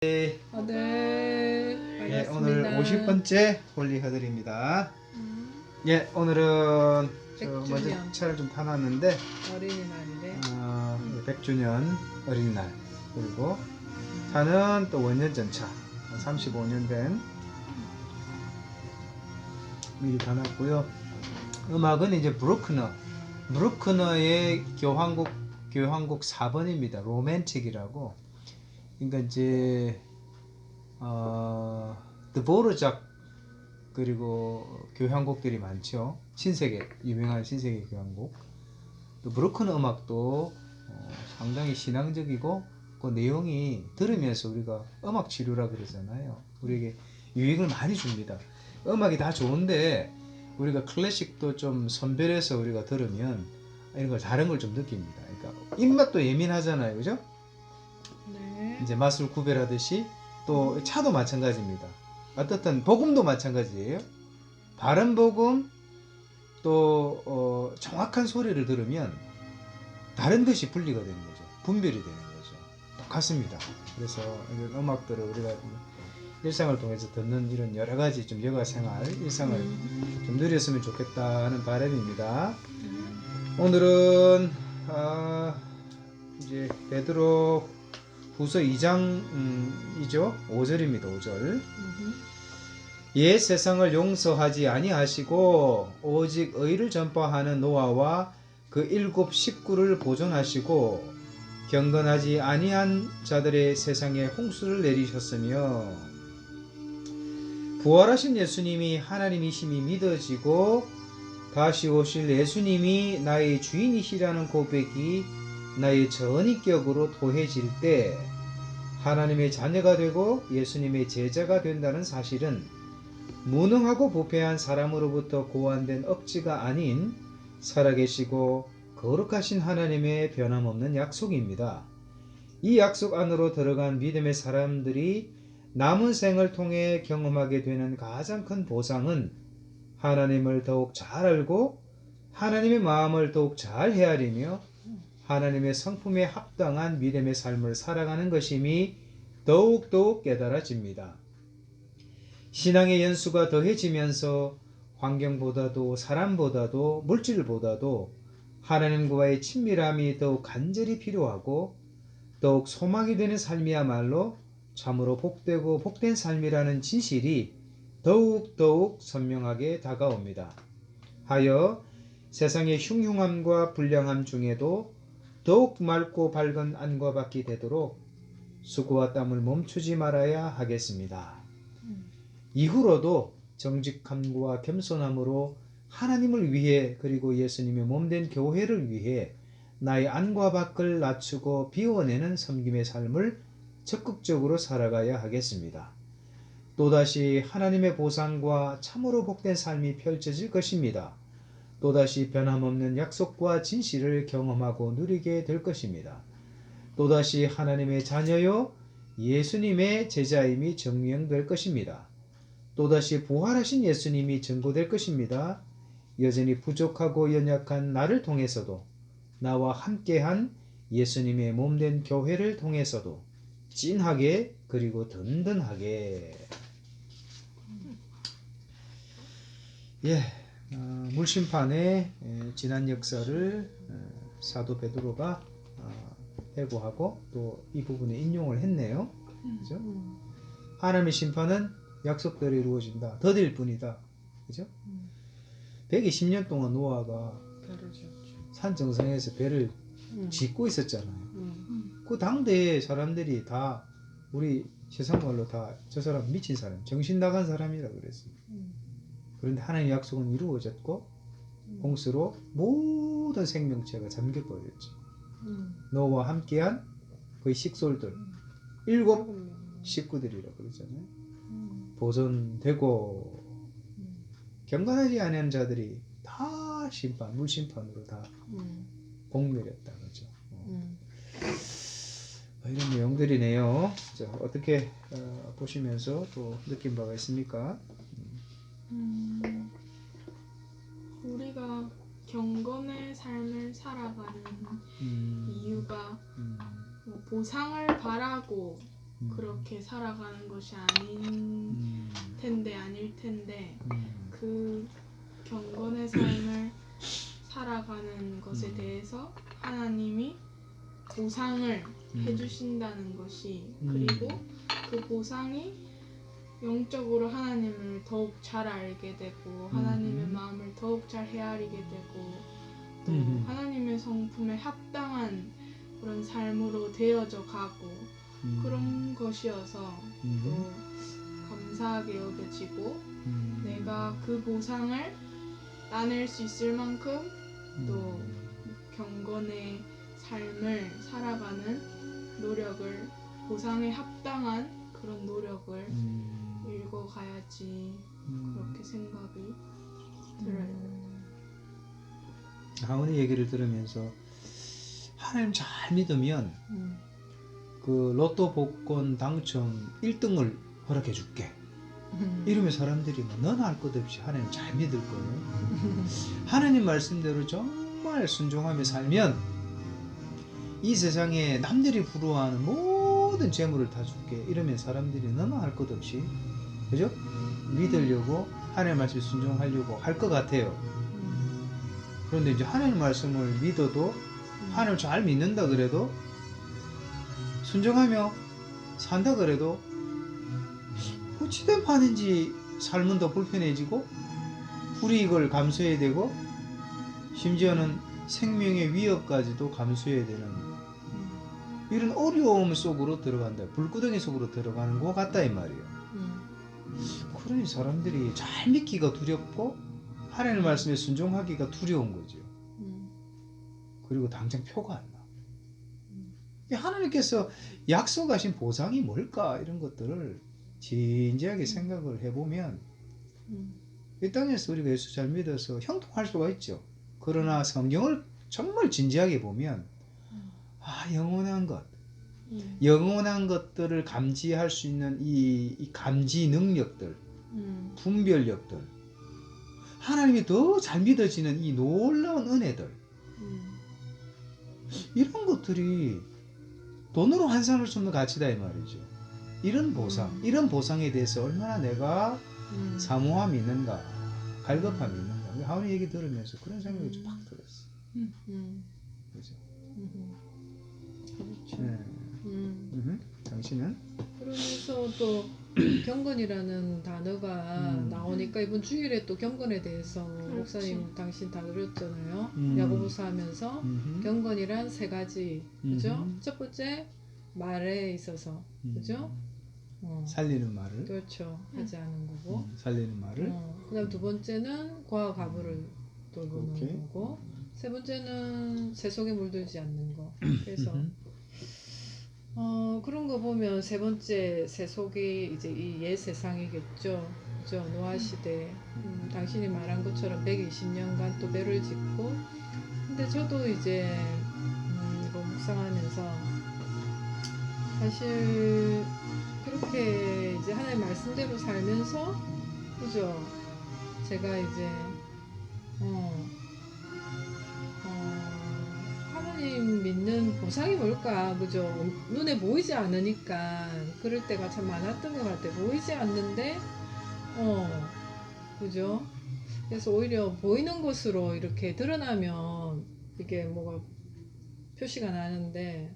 네, 네, 오늘 반갑습니다. 50번째 홀리허들입니다. 오늘은 먼저 100주년 차를 좀 타놨는데 어린이날인데 100주년 어린이날, 그리고 차는 또 원년전 차, 35년 된 미리 타놨고요. 음악은 이제 브루크너의 교향곡 4번입니다. 로맨틱이라고. 그러니까 이제 드보르작, 그리고 교향곡들이 많죠. 신세계, 유명한 신세계 교향곡. 또 브루크너 음악도 상당히 신앙적이고, 그 내용이 들으면서 우리가 음악 치료라 그러잖아요. 우리에게 유익을 많이 줍니다. 음악이 다 좋은데 우리가 클래식도 좀 선별해서 우리가 들으면 이런 걸, 다른 걸 좀 느낍니다. 그러니까 입맛도 예민하잖아요, 그죠? 네. 이제 맛을 구별하듯이 또 차도 마찬가지입니다. 어떻든 복음도 마찬가지예요. 바른 복음, 또 정확한 소리를 들으면 다른 것이 분리가 되는 거죠. 분별이 되는 거죠. 똑같습니다. 그래서 이런 음악들을 우리가 일상을 통해서 듣는 이런 여러 가지 좀 여가 생활, 일상을 좀 누렸으면 좋겠다 하는 바람입니다. 오늘은 이제 베드로 후서 2장이죠. 5절입니다. 5절. 옛 세상을 용서하지 아니하시고 오직 의를 전파하는 노아와 그 7 식구를 보존하시고 경건하지 아니한 자들의 세상에 홍수를 내리셨으며, 부활하신 예수님이 하나님이심이 믿어지고 다시 오실 예수님이 나의 주인이시라는 고백이 나의 전인격으로 토해질 때 하나님의 자녀가 되고 예수님의 제자가 된다는 사실은 무능하고 부패한 사람으로부터 고안된 억지가 아닌 살아계시고 거룩하신 하나님의 변함없는 약속입니다. 이 약속 안으로 들어간 믿음의 사람들이 남은 생을 통해 경험하게 되는 가장 큰 보상은 하나님을 더욱 잘 알고 하나님의 마음을 더욱 잘 헤아리며 하나님의 성품에 합당한 믿음의 삶을 살아가는 것임이 더욱더욱 깨달아집니다. 신앙의 연수가 더해지면서 환경보다도 사람보다도 물질보다도 하나님과의 친밀함이 더욱 간절히 필요하고 더욱 소망이 되는 삶이야말로 참으로 복되고 복된 삶이라는 진실이 더욱 선명하게 다가옵니다. 하여 세상의 흉흉함과 불량함 중에도 더욱 맑고 밝은 안과 밖이 되도록 수고와 땀을 멈추지 말아야 하겠습니다. 이후로도 정직함과 겸손함으로 하나님을 위해, 그리고 예수님의 몸된 교회를 위해 나의 안과 밖을 낮추고 비워내는 섬김의 삶을 적극적으로 살아가야 하겠습니다. 또다시 하나님의 보상과 참으로 복된 삶이 펼쳐질 것입니다. 또다시 변함없는 약속과 진실을 경험하고 누리게 될 것입니다. 또다시 하나님의 자녀요 예수님의 제자임이 증명될 것입니다. 또다시 부활하신 예수님이 증거될 것입니다. 여전히 부족하고 연약한 나를 통해서도, 나와 함께한 예수님의 몸된 교회를 통해서도 찐하게 그리고 든든하게. 물심판의 지난 역사를 사도 베드로가 회고하고 또 이 부분에 인용을 했네요. 그죠? 하나님의 심판은 약속대로 이루어진다. 더딜 뿐이다. 그죠? 120년 동안 노아가 산 정상에서 배를 짓고 있었잖아요. 그 당대의 사람들이 다 우리 세상말로 다 저 사람 미친 사람, 정신 나간 사람이라 그랬어요. 그런데 하나님의 약속은 이루어졌고 홍수로 모든 생명체가 잠겨버렸죠. 노아와 함께한 그 식솔들 7 식구들이라고 그러잖아요. 보존되고 경건하지 않은 자들이 다 심판, 물심판으로 다 공멸했다 그죠. 이런 내용들이네요. 자, 어떻게 보시면서 또 느낀 바가 있습니까? 우리가 경건의 삶을 살아가는 이유가 뭐 보상을 바라고 그렇게 살아가는 것이 아닐 텐데 그 경건의 삶을 살아가는 것에 대해서 하나님이 보상을 해주신다는 것이 그리고 그 보상이 영적으로 하나님을 더욱 잘 알게 되고 하나님의 마음을 더욱 잘 헤아리게 되고 또 하나님의 성품에 합당한 그런 삶으로 되어져 가고 그런 것이어서 또 감사하게 여겨지고 내가 그 보상을 따낼 수 있을 만큼 또 경건의 삶을 살아가는 노력을 보상에 합당한 그런 노력을 읽어가야지 그렇게 생각이 들어요. 하은이 얘기를 들으면서 하나님 잘 믿으면 그 로또 복권 당첨 1등을 허락해 줄게. 이러면 사람들이 뭐 너나 할 것 없이 하나님 잘 믿을 거예요. 하나님 말씀대로 정말 순종하며 살면 이 세상에 남들이 부러워하는 모든 재물을 다 줄게. 이러면 사람들이 너나 할 것 없이 그죠? 믿으려고 하나님 말씀 순종하려고 할 것 같아요. 그런데 이제 하나님 말씀을 믿어도 하나님 잘 믿는다 그래도 순종하며 산다 그래도 어찌된 판인지 삶은 더 불편해지고 불이익을 감수해야 되고 심지어는 생명의 위협까지도 감수해야 되는 이런 어려움 속으로 들어간다. 불구덩이 속으로 들어가는 것 같다 이 말이에요. 그러니 사람들이 잘 믿기가 두렵고 하나님 말씀에 순종하기가 두려운 거죠. 그리고 당장 표가 안 나. 하나님께서 약속하신 보상이 뭘까 이런 것들을 진지하게 생각을 해보면 이 땅에서 우리가 예수 잘 믿어서 형통할 수가 있죠. 그러나 성경을 정말 진지하게 보면 영원한 것, 영원한 것들을 감지할 수 있는 이 감지 능력들, 분별력들, 하나님이 더 잘 믿어지는 이 놀라운 은혜들, 이런 것들이 돈으로 환산할 수 없는 가치다 이 말이죠. 이런 보상, 이런 보상에 대해서 얼마나 내가 사모함이 있는가, 갈급함이 있는가. 하은이 얘기 들으면서 그런 생각이 좀 팍 들었어. 그죠? 그렇죠. 네. 당신은? 그러면서 또 경건이라는 단어가 나오니까 이번 주일에 또 경건에 대해서 목사님 당신 다루었잖아요. 야고보서 하면서 경건이란 세 가지, 그죠? 첫 번째 말에 있어서, 그죠? 살리는 말을. 그렇죠. 하지 않은 거고. 살리는 말을. 그다음 두 번째는 고와 가부를 돌보는 거고, 세 번째는 세속에 물들지 않는 거. 그래서 그런 거 보면 세 번째 세속이 이제 이 옛 세상이겠죠. 그죠? 노아 시대. 당신이 말한 것처럼 120년간 또 배를 짓고. 근데 저도 이제 이거 묵상하면서 사실 그렇게 이제 하나님 말씀대로 살면서 그죠? 제가 이제 하나님 믿는 보상이 뭘까? 그죠? 눈에 보이지 않으니까 그럴 때가 참 많았던 것 같아요. 보이지 않는데 그죠? 그래서 오히려 보이는 것으로 이렇게 드러나면 이게 뭐가 표시가 나는데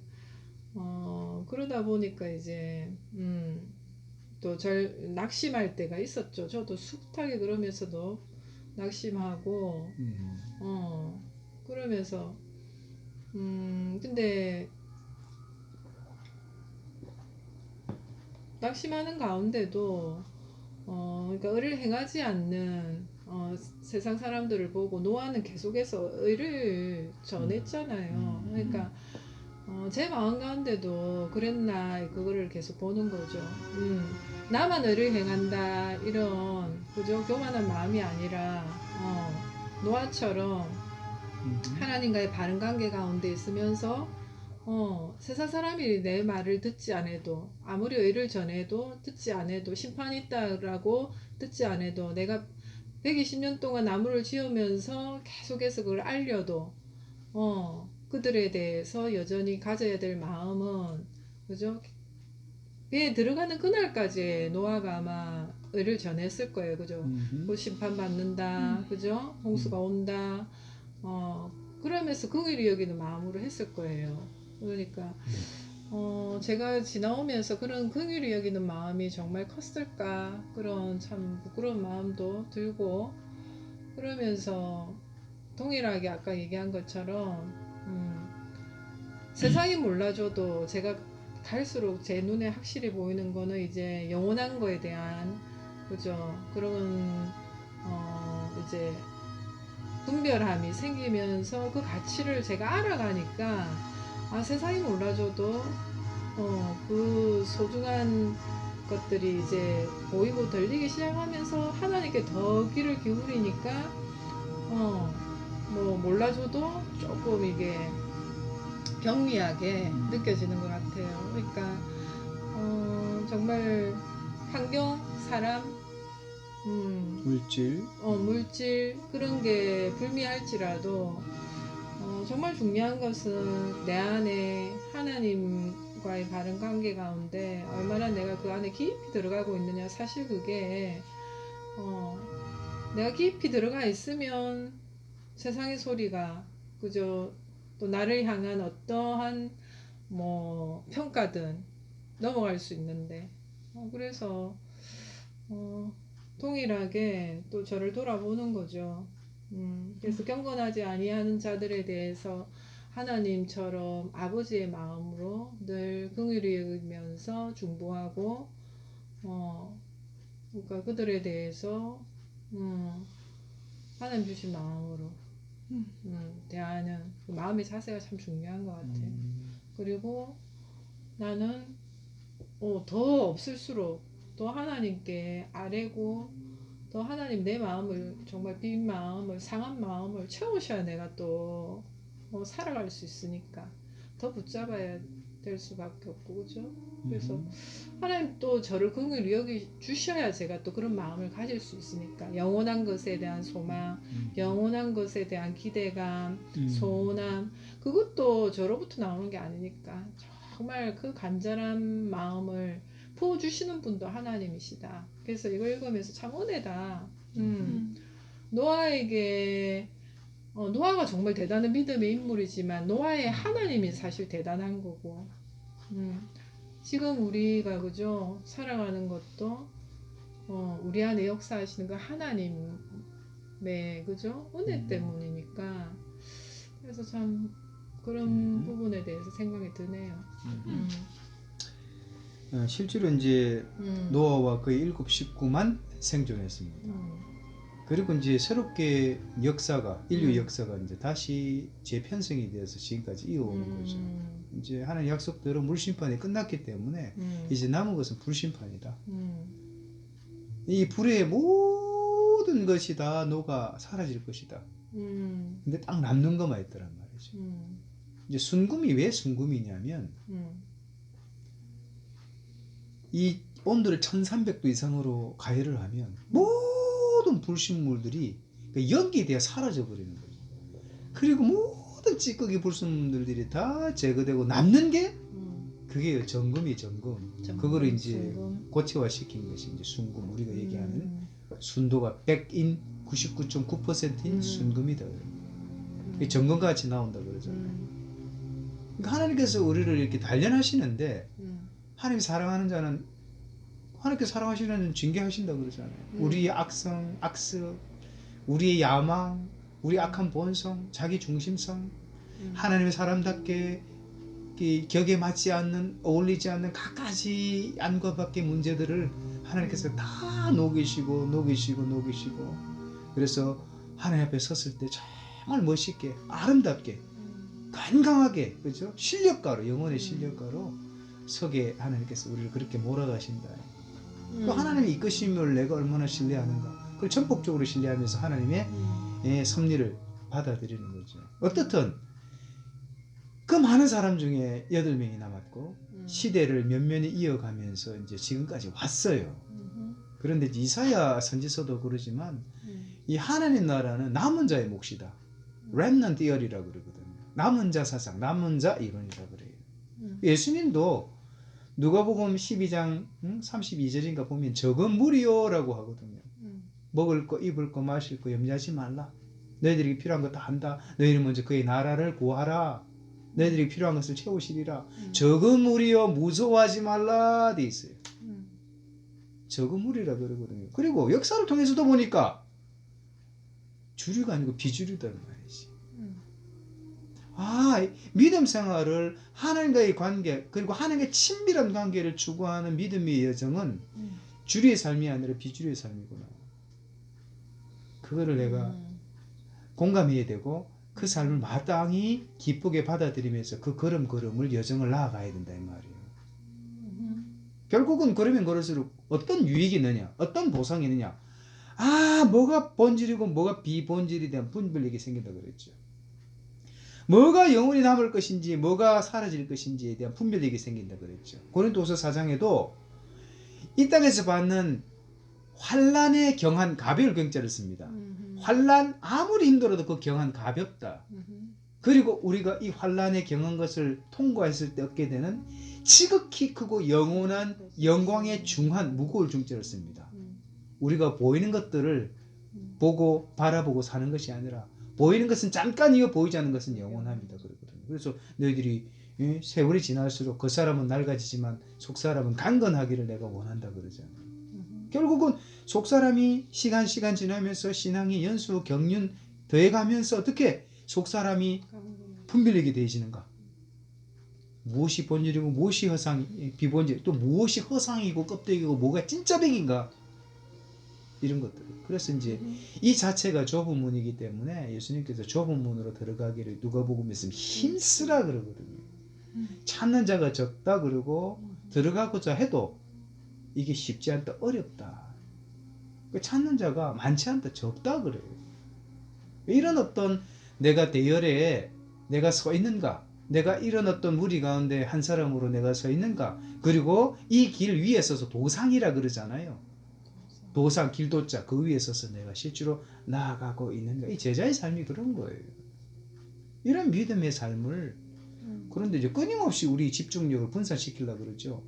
그러다 보니까 이제 또 낙심할 때가 있었죠. 저도 숱하게 그러면서도 낙심하고 그러면서 근데 낙심하는 가운데도 그러니까 의를 행하지 않는 세상 사람들을 보고 노아는 계속해서 의를 전했잖아요. 그러니까 제 마음 가운데도 그랬나 그거를 계속 보는 거죠. 나만 의를 행한다 이런 그죠? 교만한 마음이 아니라 노아처럼 하나님과의 바른 관계 가운데 있으면서 세상 사람이 내 말을 듣지 않아도 아무리 의를 전해도 듣지 않아도 심판이 있다라고 듣지 않아도 내가 120년 동안 나무를 지으면서 계속해서 그걸 알려도 그들에 대해서 여전히 가져야 될 마음은 그죠? 그에 들어가는 그날까지 노아가 아마 의를 전했을 거예요. 그죠? 곧 심판받는다. 그죠? 홍수가 온다. 그러면서 긍휼히 여기는 마음으로 했을 거예요. 그러니까 제가 지나오면서 그런 긍휼히 여기는 마음이 정말 컸을까, 그런 참 부끄러운 마음도 들고, 그러면서 동일하게 아까 얘기한 것처럼 세상이 몰라줘도 제가 갈수록 제 눈에 확실히 보이는 거는 이제 영원한 거에 대한, 그죠, 그런 이제 분별함이 생기면서 그 가치를 제가 알아가니까, 아, 세상이 몰라줘도 그 소중한 것들이 이제 보이고 들리기 시작하면서 하나님께 더 귀를 기울이니까 뭐 몰라줘도 조금 이게 경미하게 느껴지는 것 같아요. 그러니까 정말 환경, 사람, 물질 그런 게 불미할지라도 정말 중요한 것은 내 안에 하나님과의 바른 관계 가운데 얼마나 내가 그 안에 깊이 들어가고 있느냐. 사실 그게 내가 깊이 들어가 있으면 세상의 소리가, 그저 또 나를 향한 어떠한 뭐 평가든 넘어갈 수 있는데, 그래서 동일하게 또 저를 돌아보는 거죠. 그래서 경건하지 아니하는 자들에 대해서 하나님처럼 아버지의 마음으로 늘 긍휼히 여기면서 중보하고, 그러니까 그들에 대해서 하나님 주신 마음으로 대하는 그 마음의 자세가 참 중요한 것 같아요. 그리고 나는 더 없을수록 더 하나님께 아뢰고, 더 하나님 내 마음을, 정말 빈 마음을, 상한 마음을 채우셔야 내가 또 살아갈 수 있으니까 더 붙잡아야 될 수밖에 없고, 그죠? 그래서 하나님 또 저를 긍휼히 여기 주셔야 제가 또 그런 마음을 가질 수 있으니까, 영원한 것에 대한 소망, 영원한 것에 대한 기대감, 소원함, 그것도 저로부터 나오는 게 아니니까 정말 그 간절한 마음을 부어주시는 분도 하나님이시다. 그래서 이거 읽으면서 참 은혜다. 노아에게 노아가 정말 대단한 믿음의 인물이지만 노아의 하나님이 사실 대단한 거고, 지금 우리가, 그죠, 살아가는 것도 우리 안에 역사하시는 그 하나님의, 그죠, 은혜 때문이니까. 그래서 참 그런 부분에 대해서 생각이 드네요. 실제로 이제 노아와 그의 7 식구만 생존했습니다. 그리고 이제 새롭게 역사가, 인류 역사가 이제 다시 재편성이 되어서 지금까지 이어오는 거죠. 이제 하나님 약속대로 물심판이 끝났기 때문에 이제 남은 것은 불심판이다. 이 불의 모든 것이 다 녹아 사라질 것이다. 근데 딱 남는 것만 있더란 말이죠. 이제 순금이 왜 순금이냐면 이 온도를 1300도 이상으로 가열을 하면 모든 불순물들이 연기되어 사라져 버리는 거죠. 그리고 모든 찌꺼기 불순물들이 다 제거되고 남는 게 그게 정금이 정금. 그거를 이제 순금. 고체화시킨 것이 이제 순금. 우리가 얘기하는 순도가 100인 99.9%인 순금이다. 그게 정금과 같이 나온다 그러잖아요. 그러니까 하나님께서 우리를 이렇게 단련하시는데, 하나님 사랑하는 자는 하나님께 사랑하시는 자는 징계하신다 그러잖아요. 우리의 악성, 악습, 우리의 야망, 우리의 악한 본성, 자기 중심성, 하나님의 사람답게 격에 맞지 않는, 어울리지 않는 갖가지 안과 밖의 문제들을 하나님께서 다 녹이시고 그래서 하나님 앞에 섰을 때 정말 멋있게, 아름답게, 건강하게, 그죠? 실력가로, 영혼의 실력가로 서게 하나님께서 우리를 그렇게 몰아가신다. 또 하나님의 이끄심을 내가 얼마나 신뢰하는가, 그걸 전폭적으로 신뢰하면서 하나님의 섭리를 받아들이는 거죠. 어떻든 그 많은 사람 중에 8명이 남았고 시대를 면면히 이어가면서 이제 지금까지 왔어요. 그런데 이사야 선지서도 그러지만 이 하나님 나라는 남은 자의 몫이다. remnant theory라고 그러거든요. 남은 자 사상, 남은 자 이론이라고 그래요. 예수님도 누가복음 12장 32절인가 보면 적은 무리요라고 하거든요. 먹을 거, 입을 거, 마실 거 염려하지 말라. 너희들이 필요한 거 다 한다. 너희는 먼저 그의 나라를 구하라. 너희들이 필요한 것을 채우시리라. 적은 무리여 무서워하지 말라 돼 있어요. 적은 무리라 그러거든요. 그리고 역사를 통해서도 보니까 주류가 아니고 비주류다는 말이지. 믿음 생활을 하나님과의 관계, 그리고 하나님과의 친밀한 관계를 추구하는 믿음의 여정은 주류의 삶이 아니라 비주류의 삶이구나. 그거를 내가 공감해야 되고 그 삶을 마땅히 기쁘게 받아들이면서 그 걸음걸음을 여정을 나아가야 된다 이 말이에요. 결국은 그러면 그럴수록 어떤 유익이 있느냐, 어떤 보상이 있느냐, 뭐가 본질이고 뭐가 비본질에 대한 분별력이 생긴다 그랬죠. 뭐가 영원히 남을 것인지 뭐가 사라질 것인지에 대한 분별력이 생긴다 그랬죠. 고린도후서 4장에도 이 땅에서 받는 환난의 경한 가벼울 경자를 씁니다. 환난 아무리 힘들어도 그 경한 가볍다. 그리고 우리가 이 환난의 경한 것을 통과했을 때 얻게 되는 지극히 크고 영원한 영광의 중한 무거울 중자를 씁니다. 우리가 보이는 것들을 보고 바라보고 사는 것이 아니라 보이는 것은 잠깐이요 보이지 않는 것은 영원합니다. 그러거든요. 그래서 너희들이 세월이 지날수록 그 사람은 낡아지지만 속 사람은 강건하기를 내가 원한다 그러잖아요. 결국은 속 사람이 시간 지나면서 신앙이 연수 경륜 더해가면서 어떻게 속 사람이 분별력이 되어지는가? 무엇이 본질이고 무엇이 비본질, 또 무엇이 허상이고 껍데기고 뭐가 진짜 백인가? 이런 것들. 그래서 이제 이 자체가 좁은 문이기 때문에 예수님께서 좁은 문으로 들어가기를 누가복음에서 힘쓰라 그러거든요. 찾는 자가 적다 그러고 들어가고자 해도 이게 쉽지 않다, 어렵다. 찾는 자가 많지 않다, 적다 그래요. 이런 어떤 내가 대열에 내가 서 있는가, 내가 이런 어떤 무리 가운데 한 사람으로 내가 서 있는가, 그리고 이 길 위에 서서 도상이라 그러잖아요. 도상, 길도자, 그 위에 서서 내가 실제로 나아가고 있는가. 이 제자의 삶이 그런 거예요. 이런 믿음의 삶을, 그런데 이제 끊임없이 우리 집중력을 분산시키려고 그러죠.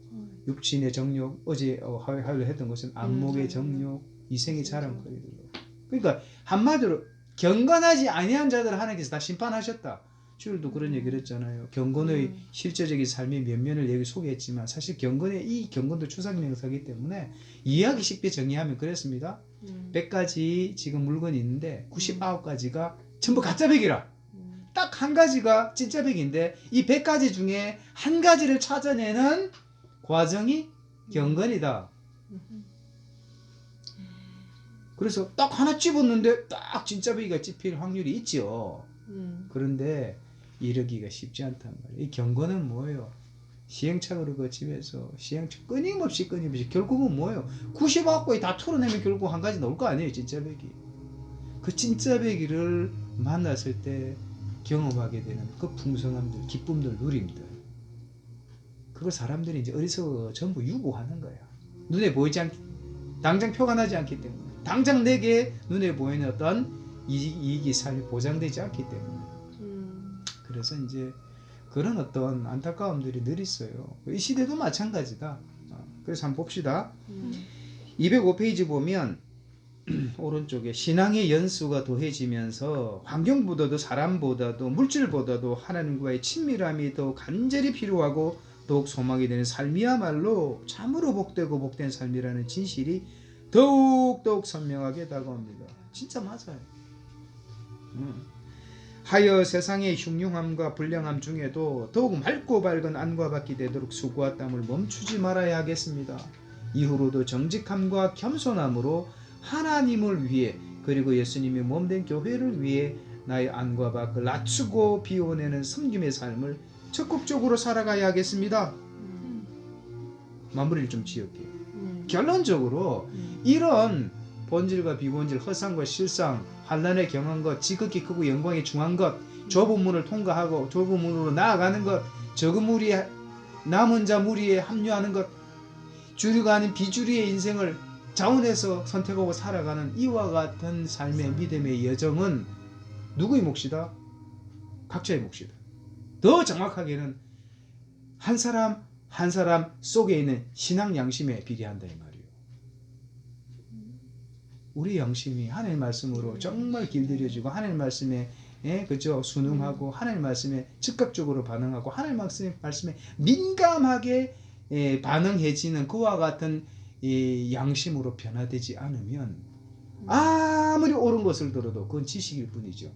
육신의 정욕, 어제 하려 했던 것은 안목의 정욕, 이생의 자랑거리들로. 그러니까 한마디로 경건하지 아니한 자들 하나님께서 다 심판하셨다. 주일도 그런 얘기를 했잖아요. 경건의 실제적인 삶의 면면을 여기 소개했지만 사실 이 경건도 추상명사이기 때문에 이해하기 쉽게 정의하면 그랬습니다. 100가지 지금 물건이 있는데 99가지가 전부 가짜 백이라. 딱 한 가지가 진짜 백인데 이 100가지 중에 한 가지를 찾아내는 과정이 경건이다. 그래서 딱 하나 집었는데 딱 진짜 백이가 찝힐 확률이 있죠. 그런데 이르기가 쉽지 않단 말이에요. 이 경건은 뭐예요? 시행착오를 거치면서 끊임없이 결국은 뭐예요? 99가지 다 털어내면 결국 한 가지 나올 거 아니에요, 진짜 백이. 그 진짜 백이를 만났을 때 경험하게 되는 그 풍성함들, 기쁨들, 누림들. 그걸 사람들이 이제 어디서 전부 유보하는 거야. 눈에 보이지 당장 표가 나지 않기 때문에. 당장 내게 눈에 보이는 어떤 이익이 삶이 보장되지 않기 때문에. 그래서 이제 그런 어떤 안타까움들이 늘 있어요. 이 시대도 마찬가지다. 그래서 한번 봅시다. 205페이지 보면 오른쪽에 신앙의 연수가 더해지면서 환경보다도 사람보다도 물질보다도 하나님과의 친밀함이 더 간절히 필요하고 더욱 소망이 되는 삶이야말로 참으로 복되고 복된 삶이라는 진실이 더욱 선명하게 다가옵니다. 진짜 맞아요. 하여 세상의 흉흉함과 불량함 중에도 더욱 맑고 밝은 안과 밖이 되도록 수고와 땀을 멈추지 말아야 하겠습니다. 이후로도 정직함과 겸손함으로 하나님을 위해 그리고 예수님의 몸된 교회를 위해 나의 안과 밖을 낮추고 비워내는 섬김의 삶을 적극적으로 살아가야 하겠습니다. 마무리를 좀 지을게요. 결론적으로 이런 본질과 비본질, 허상과 실상, 환난에 경한 것, 지극히 크고 영광에 중한 것, 좁은 문을 통과하고 좁은 문으로 나아가는 것, 적은 무리에 남은 자 무리에 합류하는 것, 주류가 아닌 비주류의 인생을 자원해서 선택하고 살아가는 이와 같은 삶의 믿음의 여정은 누구의 몫이다? 각자의 몫이다. 더 정확하게는 한 사람 한 사람 속에 있는 신앙 양심에 비례한다 이 말이에요. 우리 양심이 하나님 말씀으로 정말 길들여지고 하나님 말씀에 그죠? 순응하고 하나님 말씀에 즉각적으로 반응하고 하나님 말씀에 민감하게 반응해지는 그와 같은 이 양심으로 변화되지 않으면 아무리 옳은 것을 들어도 그건 지식일 뿐이죠.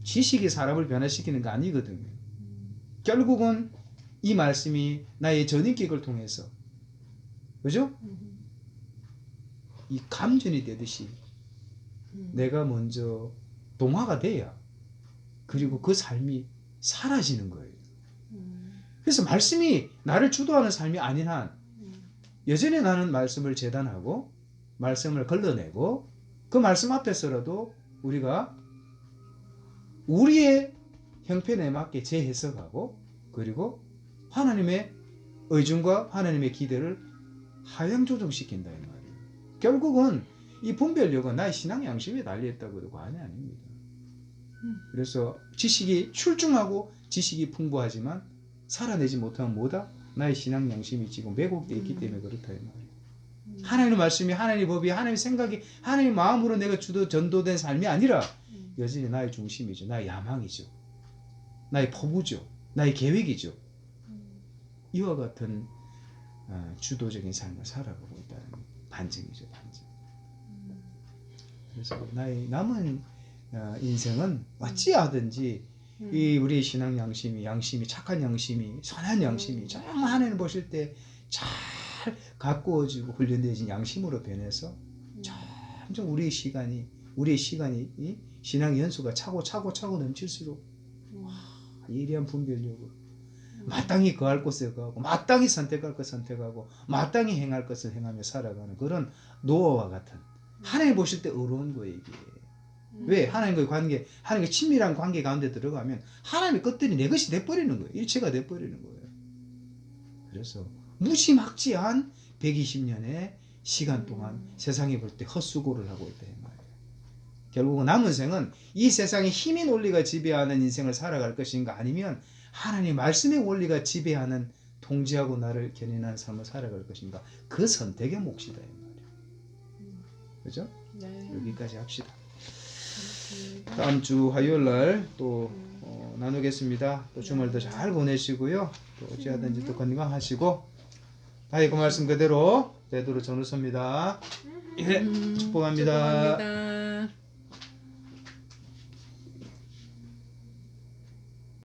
지식이 사람을 변화시키는 거 아니거든요. 결국은 이 말씀이 나의 전인격을 통해서 그죠? 이 감전이 되듯이 내가 먼저 동화가 돼야 그리고 그 삶이 사라지는 거예요. 그래서 말씀이 나를 주도하는 삶이 아닌 한 여전히 나는 말씀을 재단하고 말씀을 걸러내고 그 말씀 앞에서라도 우리가 우리의 형편에 맞게 재해석하고 그리고 하나님의 의중과 하나님의 기대를 하향 조정시킨다 이 말이에요. 결국은 이 분별력은 나의 신앙 양심에 달려있다고 해도 과언이 아닙니다. 그래서 지식이 출중하고 지식이 풍부하지만 살아내지 못하면 뭐다? 나의 신앙 양심이 지금 왜곡되어 있기 때문에 그렇다 이 말이에요. 하나님의 말씀이 하나님의 법이 하나님의 생각이 하나님의 마음으로 내가 전도된 삶이 아니라 여전히 나의 중심이죠. 나의 야망이죠. 나의 포부죠. 나의 계획이죠. 이와 같은 주도적인 삶을 살아가고 있다는 반증이죠. 반증. 그래서 나의 남은 인생은 어찌하든지 이 우리의 신앙 양심이 착한 양심이 선한 양심이 정말 하나님 보실 때 잘 가꾸어지고 훈련되어진 양심으로 변해서 점점 우리의 시간이 이 신앙 연수가 차고 넘칠수록 예리한 분별력으로 마땅히 거할 곳에 거하고 마땅히 선택할 것 선택하고 마땅히 행할 것을 행하며 살아가는 그런 노아와 같은 하나님 보실 때 어려운 거예요 이게. 왜? 하나님과의 관계, 하나님과 친밀한 관계 가운데 들어가면 하나님의 것들이 내 것이 돼버리는 거예요. 일체가 돼버리는 거예요. 그래서 무지막지한 120년의 시간 동안 세상에 볼 때 헛수고를 하고 있다 이 말이에요. 결국은 남은 생은 이 세상의 힘인 원리가 지배하는 인생을 살아갈 것인가 아니면 하나님 말씀의 원리가 지배하는 통제하고 나를 견인하는 삶을 살아갈 것인가 그 선택의 몫이다 이 말이에요. 그죠? 네. 여기까지 합시다. 다음 주 화요일 날 또 나누겠습니다. 또 주말도 잘 보내시고요. 또 어찌하든지 또 건강하시고 다이 그 말씀 그대로 되도록 전우섭니다. 예, 축복합니다. 축복합니다.